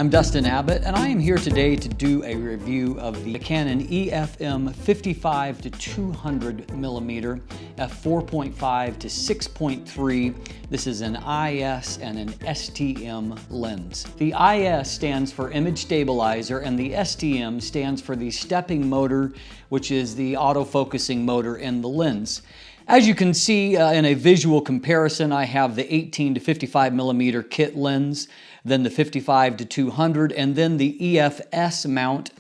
I'm Dustin Abbott, and I am here today to do a review of the Canon EFM 55 to 200 millimeter f4.5 to 6.3. This is an IS and an STM lens. The IS stands for image stabilizer, and the STM stands for the stepping motor, which is the autofocusing motor in the lens. As you can see in a visual comparison, I have the 18 to 55 millimeter kit lens, then the 55 to 200, and then the EFS mount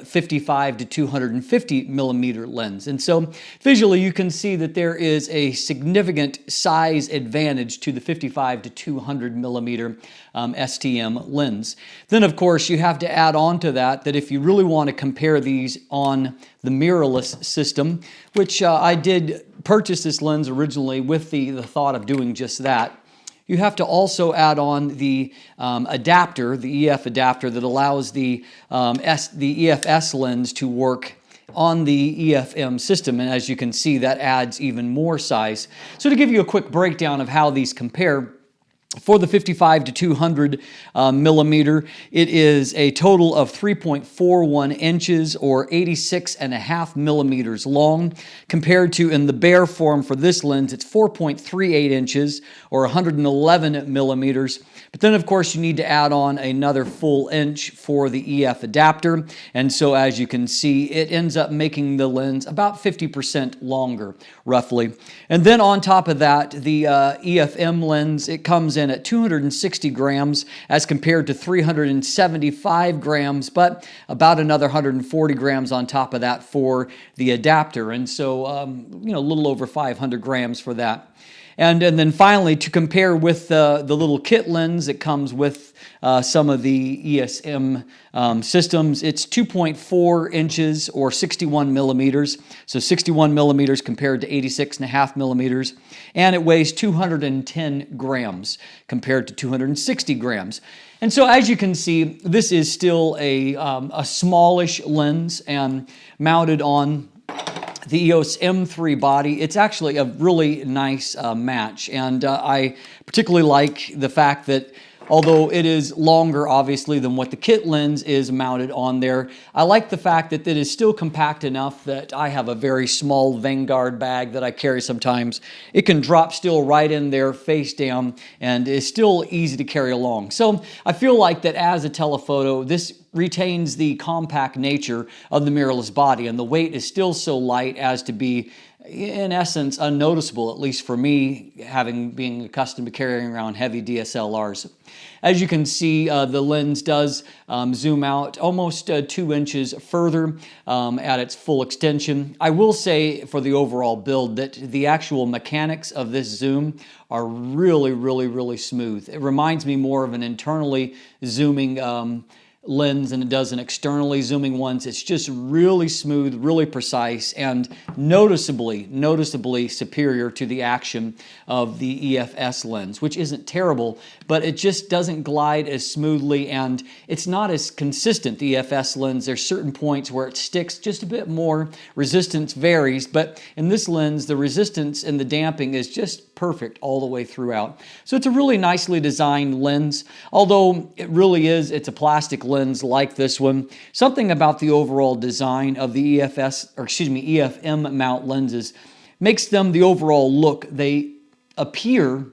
55 to 250 millimeter lens. And so visually you can see that there is a significant size advantage to the 55 to 200 millimeter STM lens. Then of course you have to add on to that if you really want to compare these on the mirrorless system, which I did purchase this lens originally with the thought of doing just that. You have to also add on the adapter, the EF adapter that allows the EFS lens to work on the EFM system, and as you can see, that adds even more size. So to give you a quick breakdown of how these compare, for the 55 to 200 millimeter, it is a total of 3.41 inches or 86.5 millimeters long, compared to, in the bare form for this lens, it's 4.38 inches or 111 millimeters. But then of course you need to add on another full inch for the EF adapter, and so as you can see, it ends up making the lens about 50% longer, roughly. And then on top of that, the EFM lens, it comes in at 260 grams as compared to 375 grams, but about another 140 grams on top of that for the adapter, and so a little over 500 grams for that. And then finally, to compare with the little kit lens that comes with some of the ESM systems, it's 2.4 inches or 61 millimeters. So 61 millimeters compared to 86.5 millimeters. And it weighs 210 grams compared to 260 grams. And so as you can see, this is still a smallish lens and mounted on the EOS M3 body. It's actually a really nice match, and I particularly like the fact that although it is longer, obviously, than what the kit lens is mounted on there, I like the fact that it is still compact enough that I have a very small Vanguard bag that I carry sometimes. It can drop still right in there face down and is still easy to carry along. So I feel like that as a telephoto, this retains the compact nature of the mirrorless body, and the weight is still so light as to be, in essence, unnoticeable, at least for me, being accustomed to carrying around heavy DSLRs. As you can see, the lens does zoom out almost 2 inches further at its full extension. I will say for the overall build that the actual mechanics of this zoom are really smooth. It reminds me more of an internally zooming lens than it does an externally zooming ones. It's just really smooth, really precise, and noticeably superior to the action of the EFS lens, which isn't terrible, but it just doesn't glide as smoothly, and it's not as consistent. The EFS lens, there's certain points where it sticks just a bit more. Resistance varies, but in this lens, the resistance and the damping is just perfect all the way throughout. So it's a really nicely designed lens, although it's a plastic lens like this one. Something about the overall design of the EFM mount lenses makes them, the overall look, they appear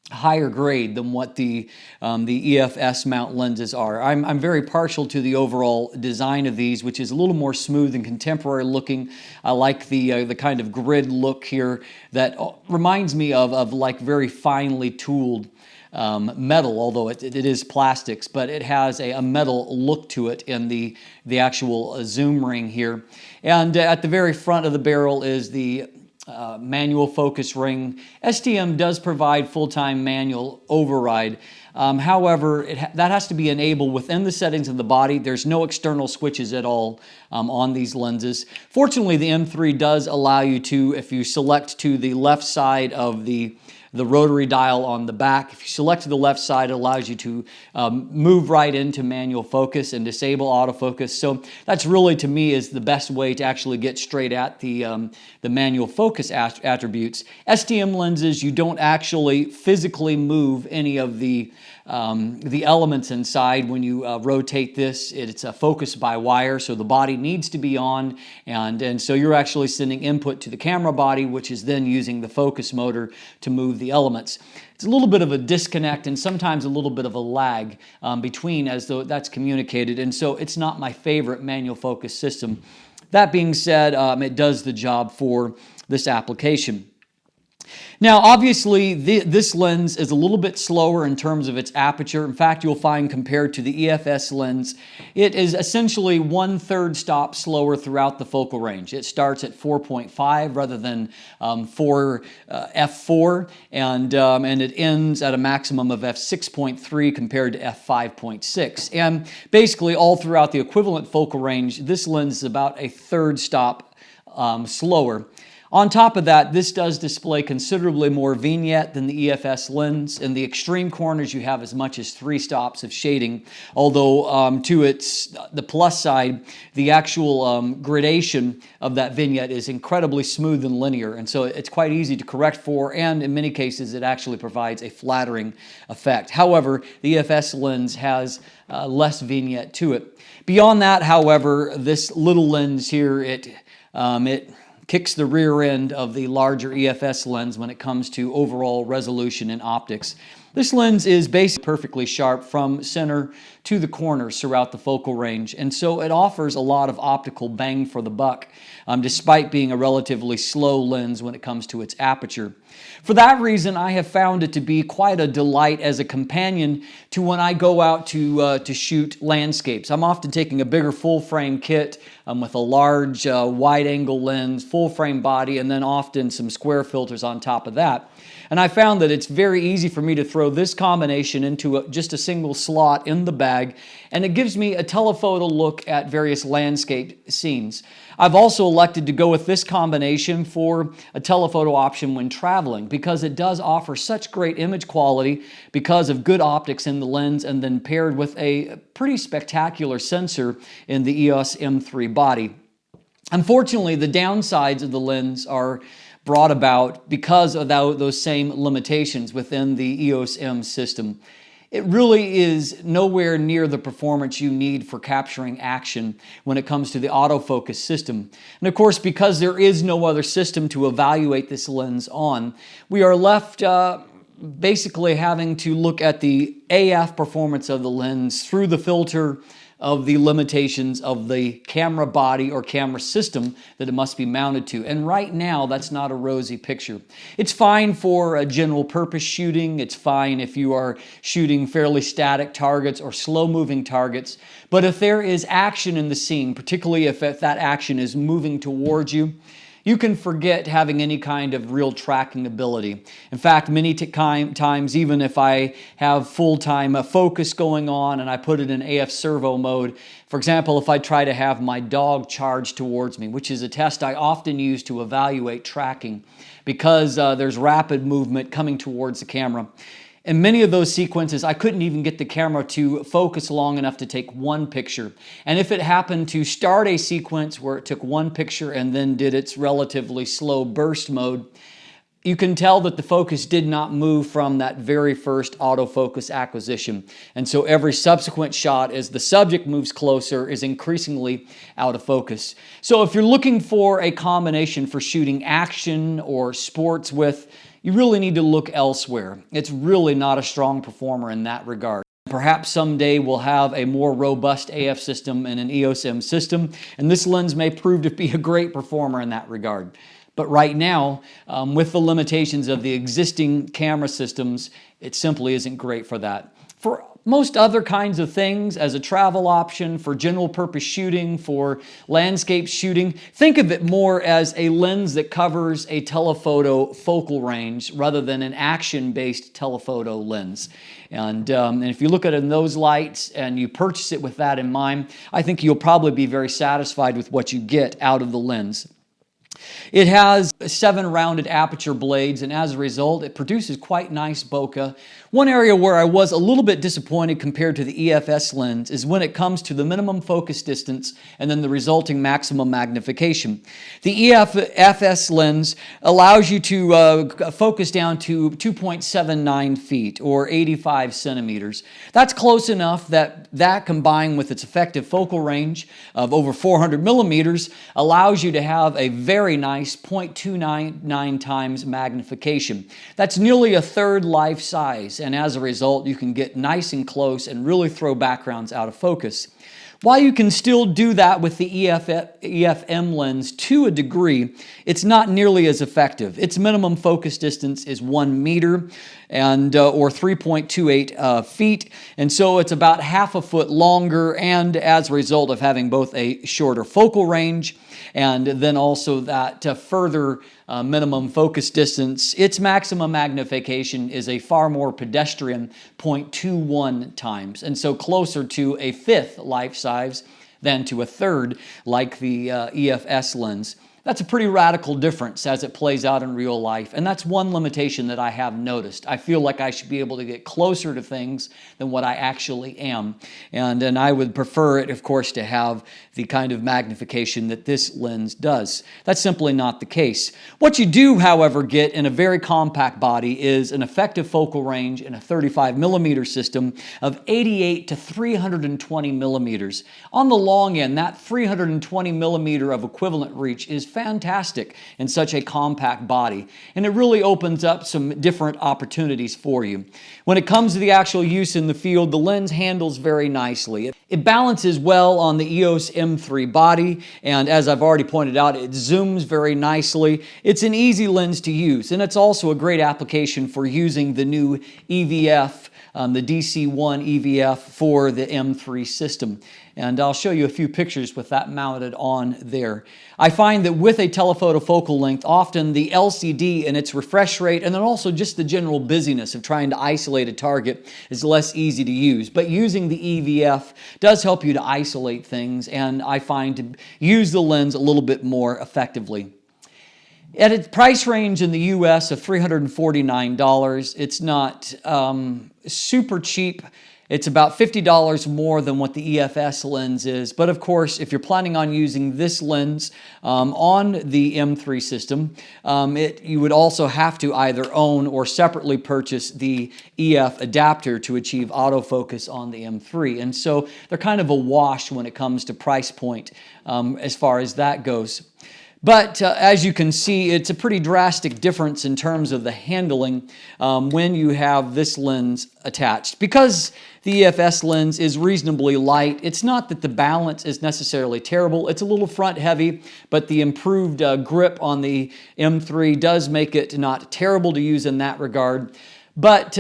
higher grade than what the EFS mount lenses are. I'm very partial to the overall design of these, which is a little more smooth and contemporary looking. I like the kind of grid look here that reminds me of like very finely tooled metal, although it is plastics, but it has a metal look to it in the actual zoom ring here. And at the very front of the barrel is the manual focus ring. STM does provide full-time manual override. However, that has to be enabled within the settings of the body. There's no external switches at all on these lenses. Fortunately, the M3 does allow you to, if you select to the left side of the rotary dial on the back. If you select to the left side, it allows you to move right into manual focus and disable autofocus. So that's really, to me, is the best way to actually get straight at the manual focus attributes. STM lenses, you don't actually physically move any of the the elements inside. When you rotate this, it's a focus by wire, so the body needs to be on, and so you're actually sending input to the camera body, which is then using the focus motor to move the elements. It's a little bit of a disconnect and sometimes a little bit of a lag between, as though that's communicated, and so it's not my favorite manual focus system. That being said, it does the job for this application. Now, obviously, this lens is a little bit slower in terms of its aperture. In fact, you'll find compared to the EFS lens, it is essentially 1/3 stop slower throughout the focal range. It starts at 4.5 rather than f4, and it ends at a maximum of f6.3 compared to f5.6. And basically, all throughout the equivalent focal range, this lens is about a 1/3 stop slower. On top of that, this does display considerably more vignette than the EFS lens. In the extreme corners, you have as much as 3 stops of shading, although to the plus side, the actual gradation of that vignette is incredibly smooth and linear, and so it's quite easy to correct for, and in many cases, it actually provides a flattering effect. However, the EFS lens has less vignette to it. Beyond that, however, this little lens here, it kicks the rear end of the larger EFS lens when it comes to overall resolution and optics. This lens is basically perfectly sharp from center to the corners throughout the focal range, and so it offers a lot of optical bang for the buck, despite being a relatively slow lens when it comes to its aperture. For that reason, I have found it to be quite a delight as a companion to when I go out to shoot landscapes. I'm often taking a bigger full-frame kit with a large wide-angle lens, full-frame body, and then often some square filters on top of that. And I found that it's very easy for me to throw this combination into just a single slot in the bag, and it gives me a telephoto look at various landscape scenes. I've also elected to go with this combination for a telephoto option when traveling because it does offer such great image quality because of good optics in the lens, and then paired with a pretty spectacular sensor in the EOS M3 body. Unfortunately, the downsides of the lens are brought about because of those same limitations within the EOS M system. It really is nowhere near the performance you need for capturing action when it comes to the autofocus system. And of course, because there is no other system to evaluate this lens on, we are left basically having to look at the AF performance of the lens through the filter of the limitations of the camera body or camera system that it must be mounted to. And right now, that's not a rosy picture. It's fine for a general purpose shooting. It's fine if you are shooting fairly static targets or slow-moving targets. But if there is action in the scene, particularly if that action is moving towards you, you can forget having any kind of real tracking ability. In fact, many times, even if I have full-time focus going on and I put it in AF servo mode, for example, if I try to have my dog charge towards me, which is a test I often use to evaluate tracking because there's rapid movement coming towards the camera. In many of those sequences, I couldn't even get the camera to focus long enough to take one picture. And if it happened to start a sequence where it took one picture and then did its relatively slow burst mode, you can tell that the focus did not move from that very first autofocus acquisition. And so every subsequent shot, as the subject moves closer, is increasingly out of focus. So if you're looking for a combination for shooting action or sports with, you really need to look elsewhere. It's really not a strong performer in that regard. Perhaps someday we'll have a more robust AF system and an EOS M system, and this lens may prove to be a great performer in that regard. But right now, with the limitations of the existing camera systems, it simply isn't great for that. For most other kinds of things, as a travel option, for general purpose shooting, for landscape shooting, think of it more as a lens that covers a telephoto focal range rather than an action-based telephoto lens. And if you look at it in those lights and you purchase it with that in mind, I think you'll probably be very satisfied with what you get out of the lens. It has 7 rounded aperture blades, and as a result, it produces quite nice bokeh. One area where I was a little bit disappointed compared to the EFS lens is when it comes to the minimum focus distance and then the resulting maximum magnification. The EFS lens allows you to focus down to 2.79 feet or 85 centimeters. That's close enough that combined with its effective focal range of over 400 millimeters allows you to have a very nice 0.299 times magnification. That's nearly a third life size, and as a result you can get nice and close and really throw backgrounds out of focus. While you can still do that with the EFM lens to a degree, it's not nearly as effective. Its minimum focus distance is 1 meter and or 3.28 feet, and so it's about half a foot longer, and as a result of having both a shorter focal range and then also that further minimum focus distance, its maximum magnification is a far more pedestrian 0.21 times, and so closer to a fifth life size than to a third like the EFS lens. That's a pretty radical difference as it plays out in real life, and that's one limitation that I have noticed. I feel like I should be able to get closer to things than what I actually am, and I would prefer it, of course, to have the kind of magnification that this lens does. That's simply not the case. What you do, however, get in a very compact body is an effective focal range in a 35 millimeter system of 88 to 320 millimeters. On the long end, that 320 millimeter of equivalent reach is fantastic in such a compact body, and it really opens up some different opportunities for you. When it comes to the actual use in the field, the lens handles very nicely. It balances well on the EOS M3 body, and as I've already pointed out, it zooms very nicely. It's an easy lens to use, and it's also a great application for using the new EVF, the DC-1 EVF for the M3 system. And I'll show you a few pictures with that mounted on there. I find that with a telephoto focal length, often the LCD and its refresh rate, and then also just the general busyness of trying to isolate a target is less easy to use. But using the EVF does help you to isolate things, and I find to use the lens a little bit more effectively. At its price range in the US of $349, it's not super cheap. It's about $50 more than what the EFS lens is. But of course, if you're planning on using this lens on the M3 system, you would also have to either own or separately purchase the EF adapter to achieve autofocus on the M3. And so they're kind of a wash when it comes to price point as far as that goes. But as you can see, it's a pretty drastic difference in terms of the handling when you have this lens attached. Because the EFS lens is reasonably light, it's not that the balance is necessarily terrible. It's a little front heavy, but the improved grip on the M3 does make it not terrible to use in that regard. But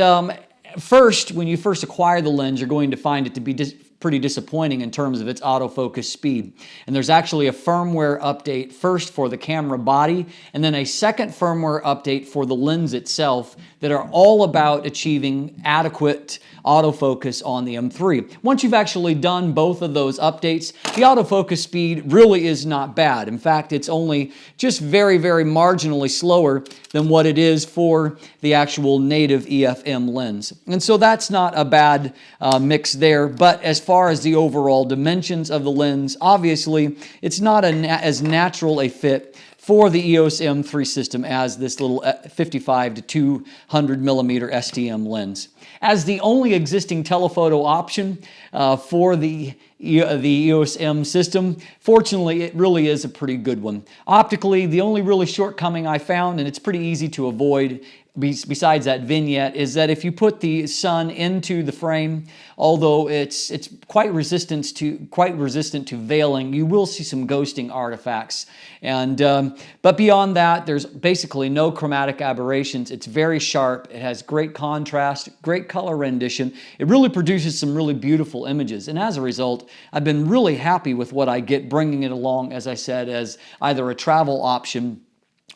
first, when you first acquire the lens, you're going to find it to be pretty disappointing in terms of its autofocus speed. And there's actually a firmware update first for the camera body, and then a second firmware update for the lens itself that are all about achieving adequate autofocus on the M3. Once you've actually done both of those updates, the autofocus speed really is not bad. In fact, it's only just very, very marginally slower than what it is for the actual native EFM lens. And so that's not a bad mix there, but as far as the overall dimensions of the lens, obviously it's not as natural a fit for the EOS M3 system as this little 55 to 200 millimeter STM lens. As the only existing telephoto option for the EOS M system, fortunately it really is a pretty good one. Optically, the only really shortcoming I found, and it's pretty easy to avoid besides that vignette, is that if you put the sun into the frame, although it's quite resistant to veiling, you will see some ghosting artifacts. And but beyond that, there's basically no chromatic aberrations. It's very sharp. It has great contrast, great color rendition. It really produces some really beautiful images. And as a result, I've been really happy with what I get, bringing it along, as I said, as either a travel option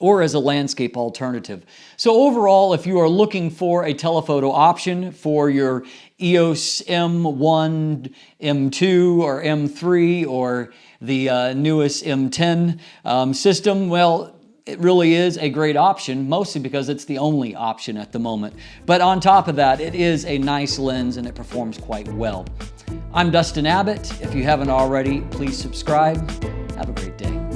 or as a landscape alternative. So overall, if you are looking for a telephoto option for your EOS M1, M2, or M3, or the newest M10 system, well, it really is a great option, mostly because it's the only option at the moment. But on top of that, it is a nice lens and it performs quite well. I'm Dustin Abbott. If you haven't already, please subscribe. Have a great day.